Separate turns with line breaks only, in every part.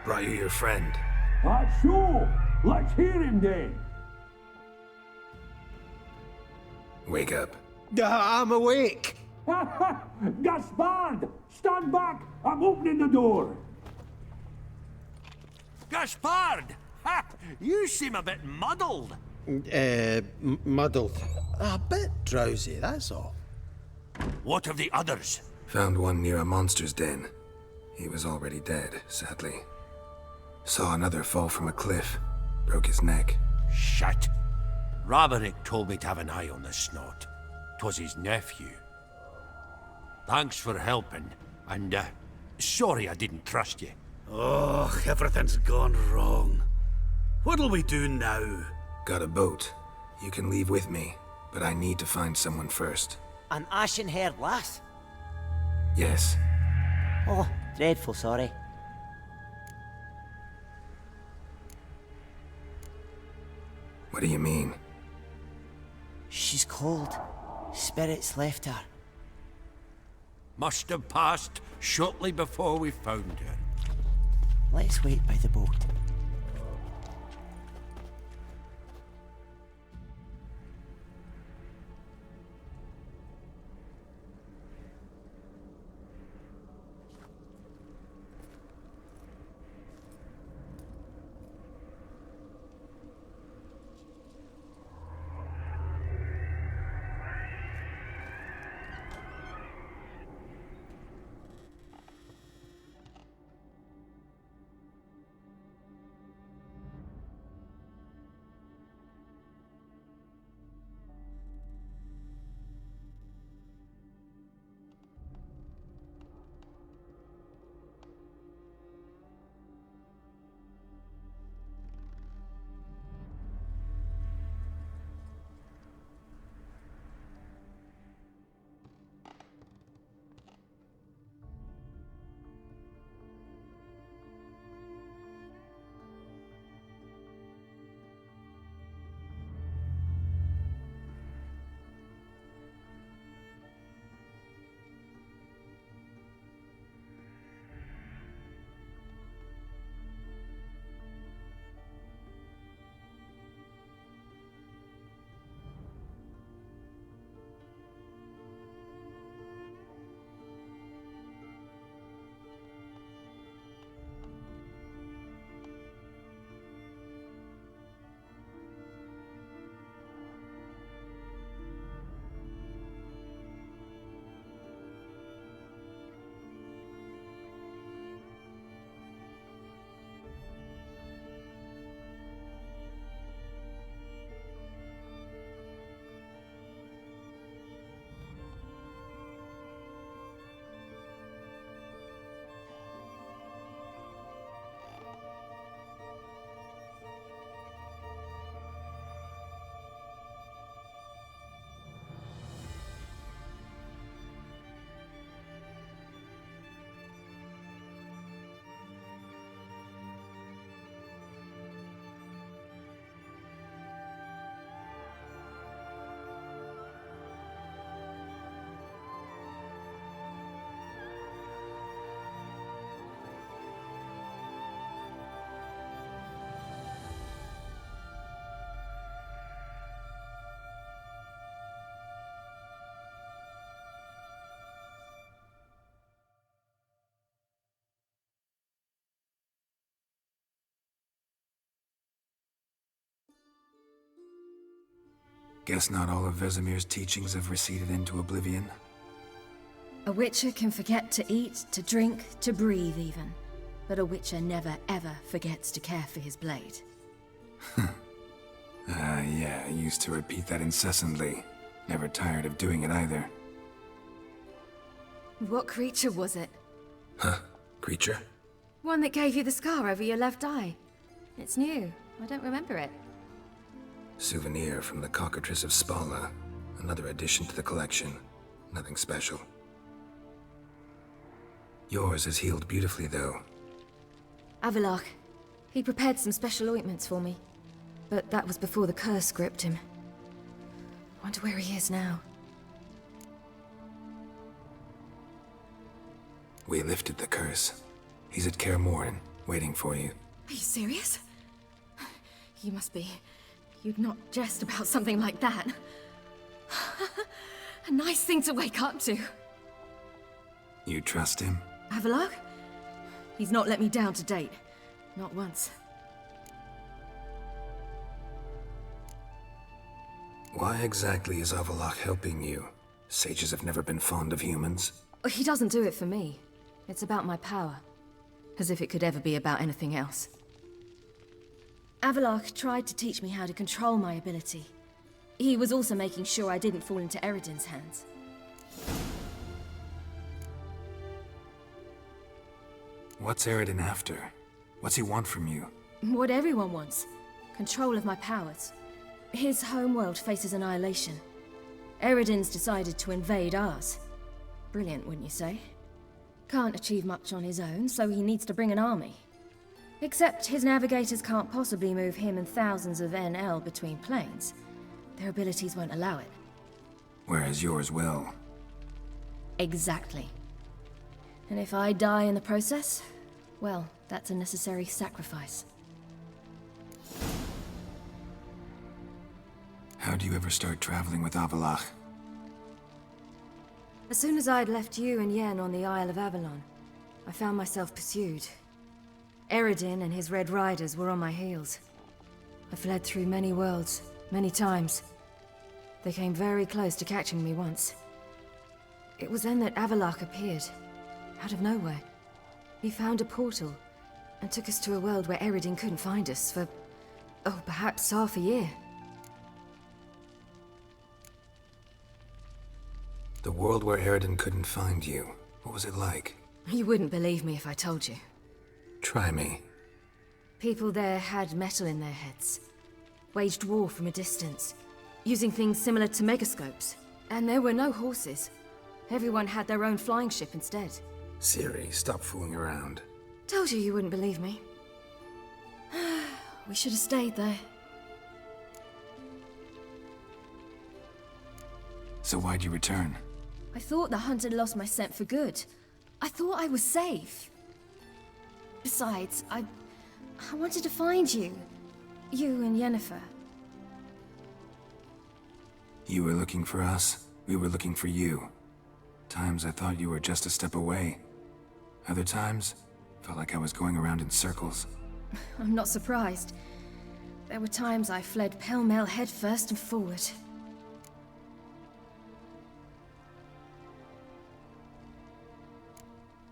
Brought you your friend.
That's so. Let's hear him then.
Wake up.
I'm awake.
Gaspard! Stand back! I'm opening the door.
Gaspard! Ha! You seem a bit muddled.
Muddled. A bit drowsy, that's all.
What of the others?
Found one near a monster's den. He was already dead, sadly. Saw another fall from a cliff. Broke his neck.
Shit. Roderick told me to have an eye on the snot. 'Twas his nephew. Thanks for helping, and, sorry I didn't trust you.
Oh, everything's gone wrong. What'll we do now?
Got a boat. You can leave with me, but I need to find someone first.
An ashen-haired lass?
Yes.
Oh, dreadful sorry.
What do you mean?
She's cold. Spirits left her.
Must have passed shortly before we found her.
Let's wait by the boat.
Guess not all of Vesemir's teachings have receded into oblivion.
A witcher can forget to eat, to drink, to breathe even. But a witcher never ever forgets to care for his blade.
Yeah, I used to repeat that incessantly. Never tired of doing it either.
What creature was it?
Huh? Creature?
One that gave you the scar over your left eye. It's new. I don't remember it.
Souvenir from the Cockatrice of Spala. Another addition to the collection. Nothing special. Yours is healed beautifully, though.
Avalach. He prepared some special ointments for me. But that was before the curse gripped him. Wonder where he is now.
We lifted the curse. He's at Kaer Morhen, waiting for you.
Are you serious? You must be. You'd not jest about something like that. A nice thing to wake up to.
You trust him?
Avallac'h? He's not let me down to date. Not once.
Why exactly is Avallac'h helping you? Sages have never been fond of humans.
He doesn't do it for me. It's about my power. As if it could ever be about anything else. Avallac'h tried to teach me how to control my ability. He was also making sure I didn't fall into Eredin's hands.
What's Eredin after? What's he want from you?
What everyone wants. Control of my powers. His homeworld faces annihilation. Eredin's decided to invade ours. Brilliant, wouldn't you say? Can't achieve much on his own, so he needs to bring an army. Except his navigators can't possibly move him and thousands of NL between planes. Their abilities won't allow it.
Whereas yours will.
Exactly. And if I die in the process, well, that's a necessary sacrifice.
How do you ever start traveling with Avallac'h?
As soon as I'd left you and Yen on the Isle of Avalon, I found myself pursued. Eredin and his Red Riders were on my heels. I fled through many worlds, many times. They came very close to catching me once. It was then that Avallac'h appeared, out of nowhere. He found a portal, and took us to a world where Eredin couldn't find us for, oh, perhaps half a year.
The world where Eredin couldn't find you. What was it like?
You wouldn't believe me if I told you.
Try me.
People there had metal in their heads. Waged war from a distance, using things similar to megascopes. And there were no horses. Everyone had their own flying ship instead.
Ciri, stop fooling around.
Told you wouldn't believe me. We should have stayed there.
So why'd you return?
I thought the hunt had lost my scent for good. I thought I was safe. Besides, I wanted to find you. You and Yennefer.
You were looking for us. We were looking for you. Times I thought you were just a step away. Other times, felt like I was going around in circles.
I'm not surprised. There were times I fled pell-mell headfirst and forward.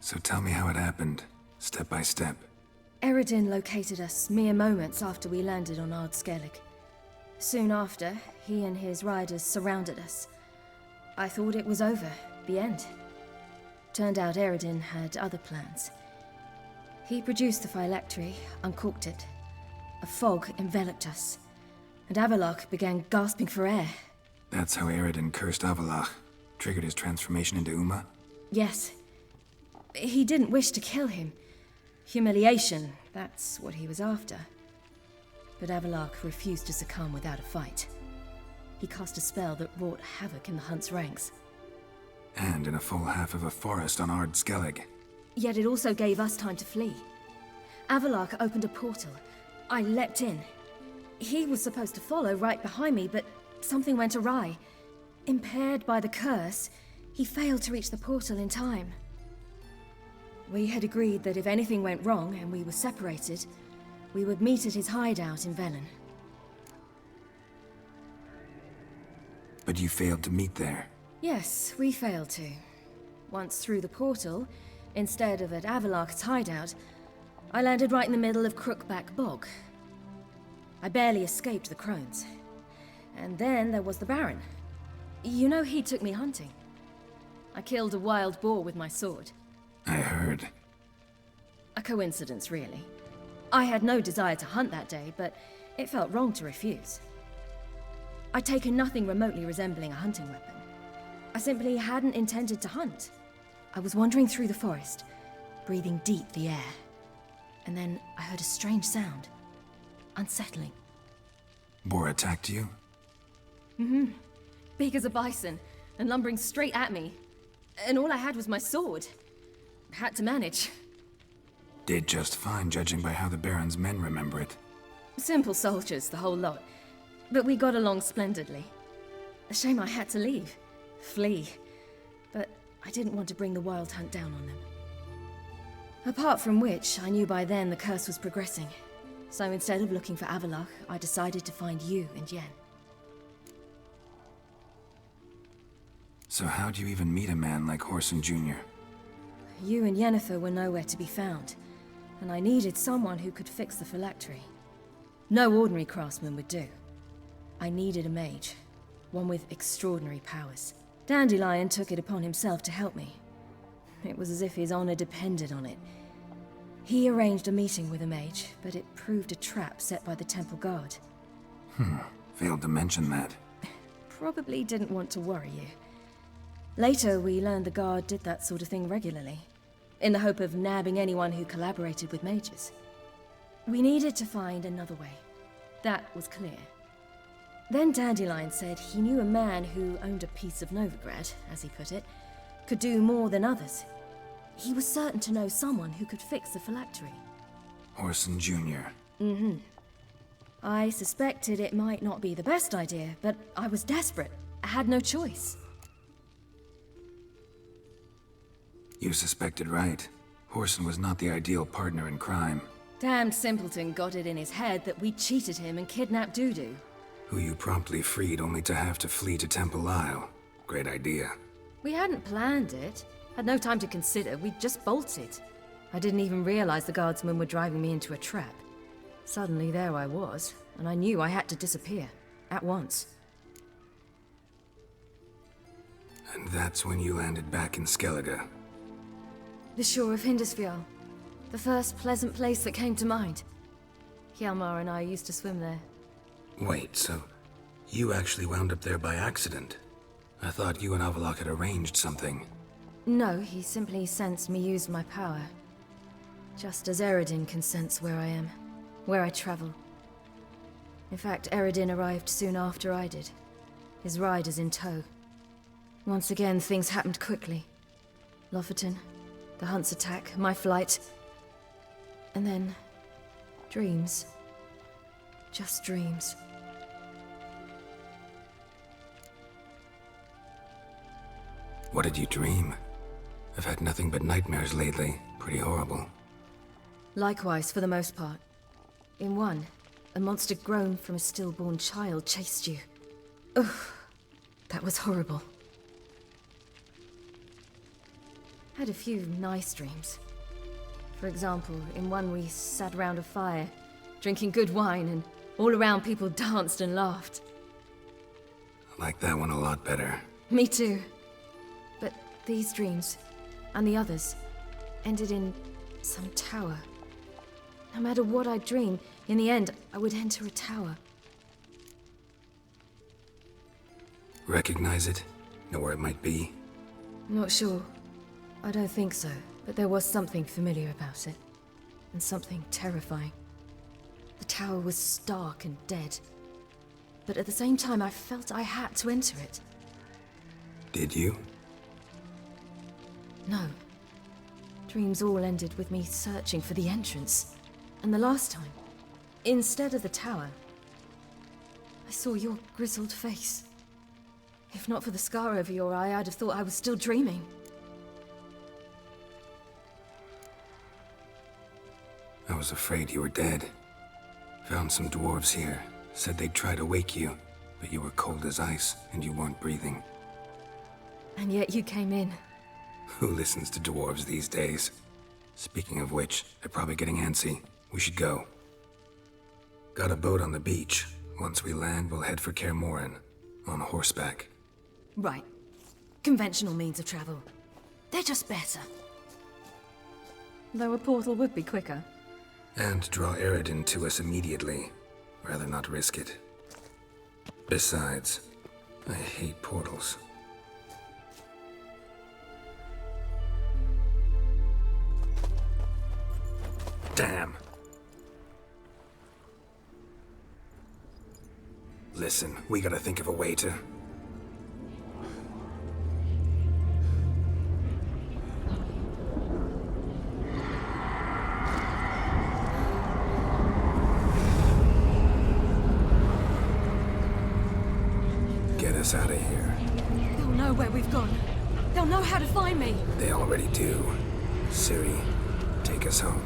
So tell me how it happened, step by step.
Eredin located us mere moments after we landed on Ard Skellig. Soon after, he and his riders surrounded us. I thought it was over, the end. Turned out Eredin had other plans. He produced the phylactery, uncorked it. A fog enveloped us, and Avallac'h began gasping for air.
That's how Eredin cursed Avallac'h, triggered his transformation into Uma?
Yes. He didn't wish to kill him. Humiliation, that's what he was after. But Avallac'h refused to succumb without a fight. He cast a spell that wrought havoc in the hunt's ranks.
And in a full half of a forest on Ard Skellig.
Yet it also gave us time to flee. Avallac'h opened a portal. I leapt in. He was supposed to follow right behind me, but something went awry. Impaired by the curse, he failed to reach the portal in time. We had agreed that if anything went wrong and we were separated, we would meet at his hideout in Velen.
But you failed to meet there.
Yes, we failed to. Once through the portal, instead of at Avallac'h's hideout, I landed right in the middle of Crookback Bog. I barely escaped the crones. And then there was the Baron. You know he took me hunting. I killed a wild boar with my sword.
I heard.
A coincidence, really. I had no desire to hunt that day, but it felt wrong to refuse. I'd taken nothing remotely resembling a hunting weapon. I simply hadn't intended to hunt. I was wandering through the forest, breathing deep the air. And then I heard a strange sound. Unsettling.
Boar attacked you?
Big as a bison, and lumbering straight at me. And all I had was my sword. Had to manage.
Did just fine, judging by how the Baron's men remember it.
Simple soldiers, the whole lot. But we got along splendidly. A shame I had to leave. Flee. But I didn't want to bring the Wild Hunt down on them. Apart from which, I knew by then the curse was progressing. So instead of looking for Avallac'h, I decided to find you and Yen.
So how'd you even meet a man like Whoreson Jr.?
You and Yennefer were nowhere to be found, and I needed someone who could fix the phylactery. No ordinary craftsman would do. I needed a mage, one with extraordinary powers. Dandelion took it upon himself to help me. It was as if his honor depended on it. He arranged a meeting with a mage, but it proved a trap set by the temple guard.
Failed to mention that.
Probably didn't want to worry you. Later, we learned the guard did that sort of thing regularly, in the hope of nabbing anyone who collaborated with mages. We needed to find another way. That was clear. Then Dandelion said he knew a man who owned a piece of Novigrad, as he put it, could do more than others. He was certain to know someone who could fix the phylactery.
Whoreson Jr.
I suspected it might not be the best idea, but I was desperate. I had no choice.
You suspected right. Whoreson was not the ideal partner in crime.
Damned simpleton got it in his head that we cheated him and kidnapped Dudu.
Who you promptly freed only to have to flee to Temple Isle. Great idea.
We hadn't planned it. Had no time to consider. We just bolted. I didn't even realize the guardsmen were driving me into a trap. Suddenly there I was, and I knew I had to disappear. At once.
And that's when you landed back in Skellige.
The shore of Hindisfjall. The first pleasant place that came to mind. Hjalmar and I used to swim there.
Wait, so you actually wound up there by accident? I thought you and Avallac'h had arranged something.
No, he simply sensed me use my power. Just as Eredin can sense where I am, where I travel. In fact, Eredin arrived soon after I did. His riders in tow. Once again, things happened quickly. Lofoten, the hunt's attack, my flight. And then, dreams. Just dreams.
What did you dream? I've had nothing but nightmares lately. Pretty horrible.
Likewise, for the most part. In one, a monster grown from a stillborn child chased you. Ugh, that was horrible. Had a few nice dreams. For example, in one we sat around a fire, drinking good wine, and all around people danced and laughed.
I like that one a lot better.
Me too. But these dreams, and the others, ended in some tower. No matter what I dream, in the end, I would enter a tower.
Recognize it? Know where it might be?
Not sure. I don't think so, but there was something familiar about it. And something terrifying. The tower was stark and dead. But at the same time, I felt I had to enter it.
Did you?
No. Dreams all ended with me searching for the entrance. And the last time, instead of the tower, I saw your grizzled face. If not for the scar over your eye, I'd have thought I was still dreaming.
I was afraid you were dead. Found some dwarves here. Said they'd try to wake you, but you were cold as ice and you weren't breathing.
And yet you came in.
Who listens to dwarves these days? Speaking of which, they're probably getting antsy. We should go. Got a boat on the beach. Once we land, we'll head for Kaer Morhen. On horseback.
Right. Conventional means of travel. They're just better. Though a portal would be quicker.
And draw Eredin to us immediately. Rather not risk it. Besides, I hate portals. Damn. Listen, we gotta think of a way to... us out of here.
They'll know where we've gone. They'll know how to find me.
They already do. Ciri, take us home.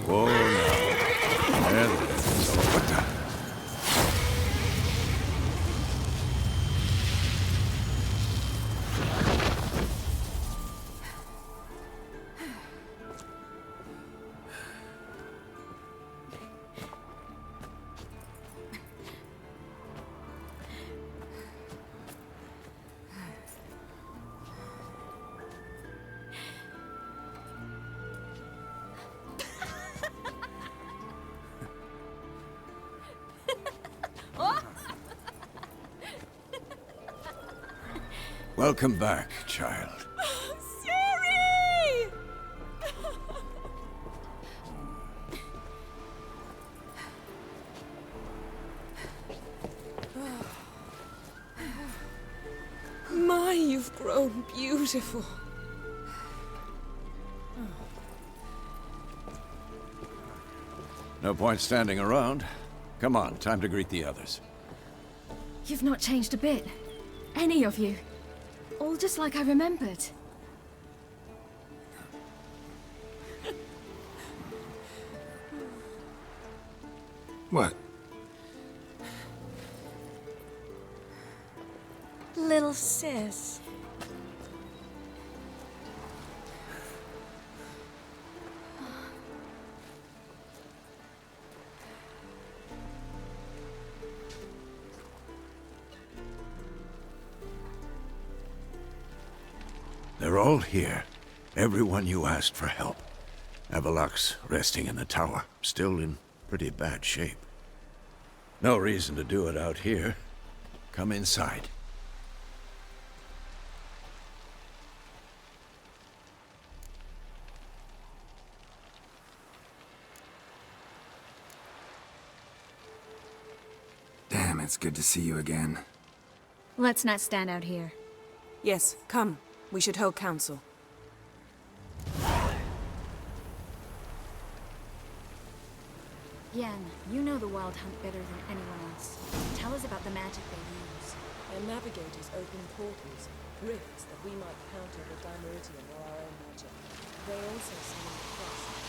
Whoa, now. There it is. So what the... Welcome back, child.
Ciri! My, you've grown beautiful.
No point standing around. Come on, time to greet the others.
You've not changed a bit. Any of you. All just like I remembered.
What?
Little sis.
They're all here. Everyone you asked for help. Avalok's resting in the tower, still in pretty bad shape. No reason to do it out here. Come inside.
Damn, it's good to see you again.
Let's not stand out here.
Yes, come. We should hold council.
Yen, you know the Wild Hunt better than anyone else. Tell us about the magic they use.
Their navigators open portals, rifts that we might counter with Dimeridian or our own magic. They also summon the frost.